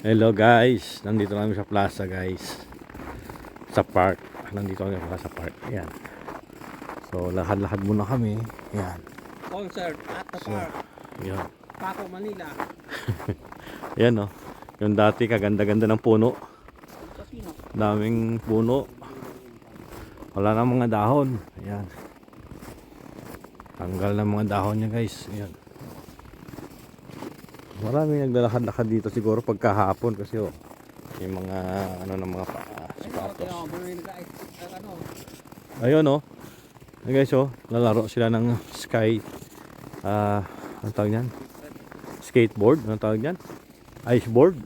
Hello guys, nandito kami sa plaza guys. Sa park. Nandito kami sa park. Ayan. So lakad-lakad muna kami. Ayan. Concert at the park. Ayan. Paco, Manila. Ayan o. Yung dati kaganda-ganda ng puno. Casino. Daming puno. Wala na mga dahon. Ayan. Tanggal na mga dahon niya guys. Ayan. Maraming naglalakad-lakad dito siguro pagkahapon kasi yung mga ng mga sapatos. Ayun guys lalaro sila ng anong tawag yan? Skateboard, anong tawag yan? Iceboard,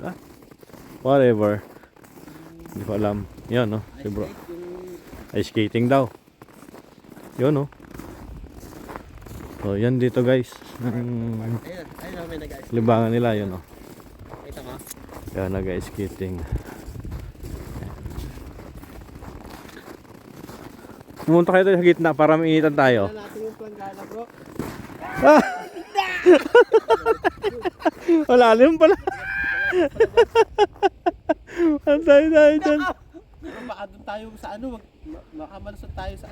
whatever. Hindi ko alam. Yan si bro. Ice skating daw. Yun so yan dito guys. Libangan nila yun Ito mo? Kaya nag-ice skating. Pumunta kayo sa gitna para mainitan tayo. Wala natin yung planggana bro. Malalim pala. Antay tayo dyan. Baka doon tayo sa makamalusot tayo sa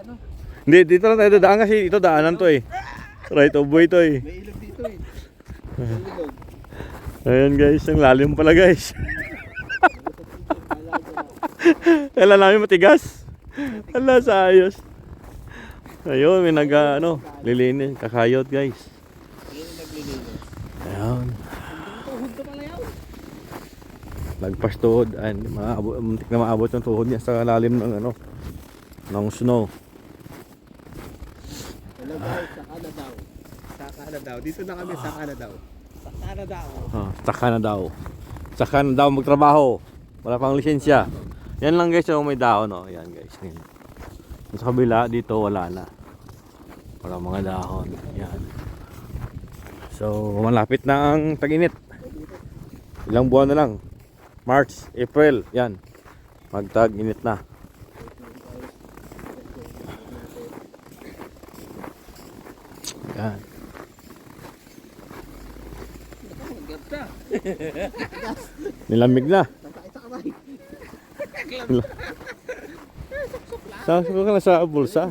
Hindi, dito lang tayo dadaan kasi ito daanan to Right of way to May ilog dito May ilog. Ayan guys, ang lalim pala guys. Kailan namin matigas. Ala sa ayos. Ayun, may lilinis, kakayot guys. Ayan. Lagpas tuhod, muntik na maabot yung tuhod niya sa lalim ng ng snow. Hello guys, sa Canada. Dito na kami sa Canada. Sa Canada. Saka na daw magtrabaho. Wala pang lisensya. Yan lang guys, may dahon Yan guys. Yan. Sa kabila dito wala na. Wala mga dahon. Yan. So malapit na ang tag-init. Ilang buwan na lang. March, April, yan. Magtag-init na. Yan. Nilamig na. Sasok ka na sa bulsa.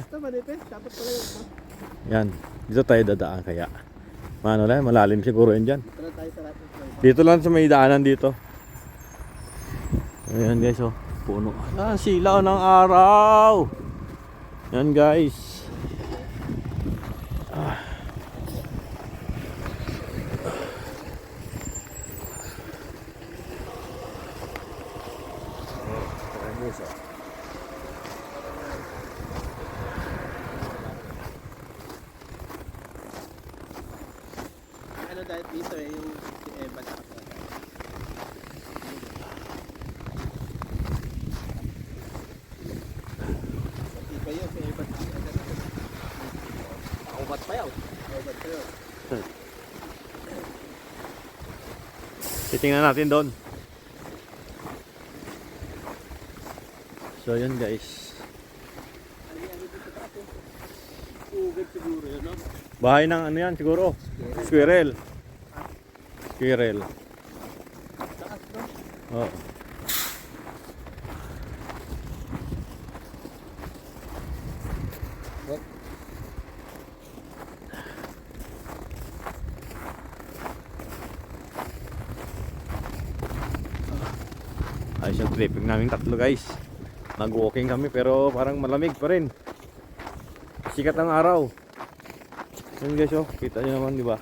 Yan. Dito tayo dadaan kaya. Malalim siguro yan dyan. Dito lang sa may daanan dito. Ayan guys puno. Silaw ng araw. Yan guys. Dahil dito yung si Eva sa iba yun, si Eva sa Ubat pa yun. Titingnan natin doon. So yun guys. Ugad siguro yun, Bahay ng yan siguro. Squirrel. Oo. Ayos yung tripping namin tatlo guys. Nag-walking kami pero parang malamig pa rin. Sikat ng araw. Yan guys kita nyo naman diba?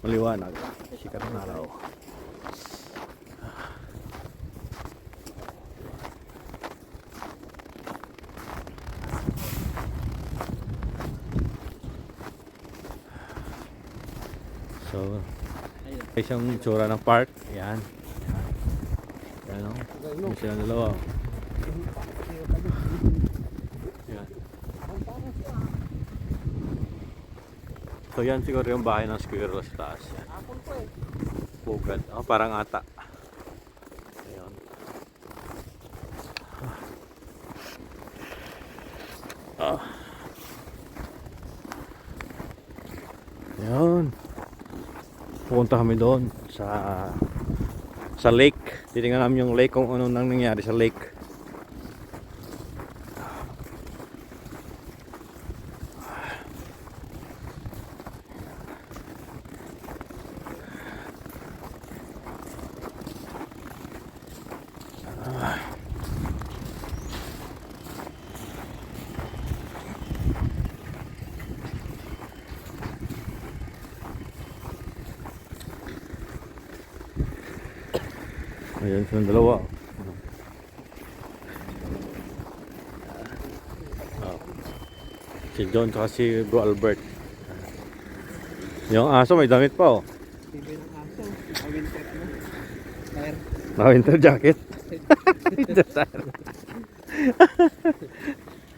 Maliwanag. Sikat ng araw. So, guys yung itsura ng park. Yan. Yan Yung silang dalawa. Yan. So yan siguro yung bahay ng squirrel sa taas. Yan. Bugad. Parang ata. Ayan. Ayan. Pupunta kami doon sa sa lake. Titingnan namin yung lake kung ano nang nangyari sa lake. Ayan silang dalawa. Oh. Si John at si Bro Albert. Yung aso may damit pa oh. Tibi ng aso. Winter ano? Tire. Naka-winter jacket.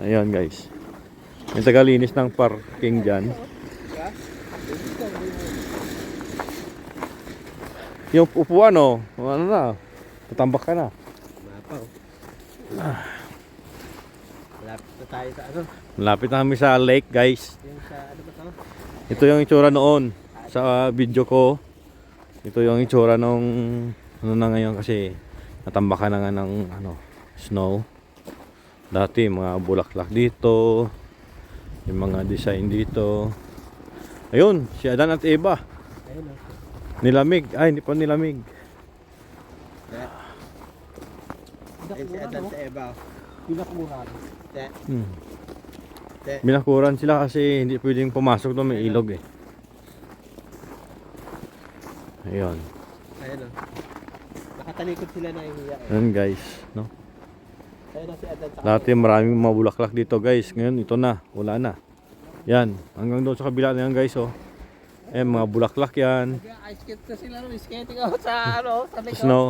Ayan guys. May tagalinis ng parking dyan. Yung upuan oh. Ano na. Tatambak ka na. Mapaw. Malapit na tayo sa ano? Malapit na kami sa lake guys. Yung sa ano ba to? Ito yung itsura noon sa video ko. Ito yung itsura nung ano na ngayon kasi natambakan na nga ng ano, snow. Dati mga bulaklak dito. Yung mga design dito. Ayun, si Adan at Eva. Ayun o. Nilamig. Ay, hindi pa nilamig. Ayun si Adan sa Eva. Pinakamura. Hmm. Binakuran sila kasi hindi pwedeng pumasok doon, may ilog eh. Ayun. Ayun o. Nakatalikod sila na ihiya eh. Ayun guys, no? Ayun o si Adan sa Dati maraming mga bulaklak dito guys. Ngayon ito na, wala na. Yan, hanggang doon sa kabila na yan guys oh. Eh mga bulaklak yan. Ice skate na sila no, skating out sa ano, sa lake. Snow,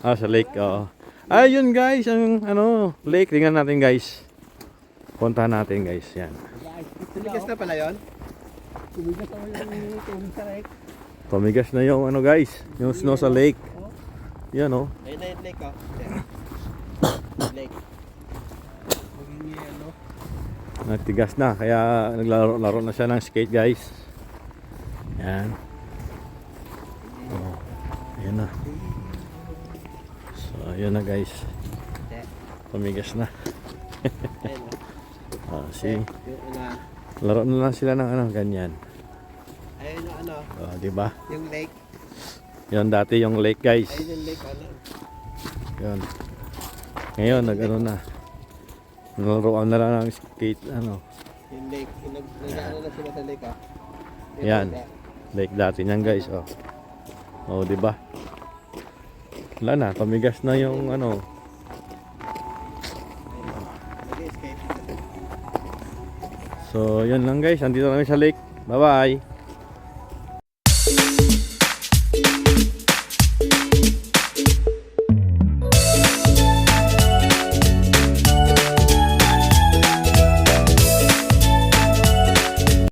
sa lake, ayun guys, ang ano, lake. Tingnan natin guys. Puntahan natin guys, yan. Tumigas na pala yun? Tumigas ako yung tubig sa lake. Tumigas na yung ano guys, yung snow sa lake. Yan oh. Ayun na yung lake o. Lake. Maging yelo. Natigas na, kaya naglaro na siya ng skate guys. Yan. Oh, ayan na. So, ayan na guys. Tumigas na. Ayun o. Si, Yung una. laro na lang sila ng ano, ganyan. Ayun yung ano, Di ba? yung lake. Yan dati yung lake guys. Ayun yung lake ano. Yan. Ngayon, nag-ano na. Naroon na lang ng skate, ano. Yung lake. Yung nag-ano na sila sa lake o. Yan. Lake dati niyan guys, oh. Oh, di ba? Wala na, tumigas na yung ano. Nag-escape. So, yun lang guys. Andito na kami sa lake. Bye-bye.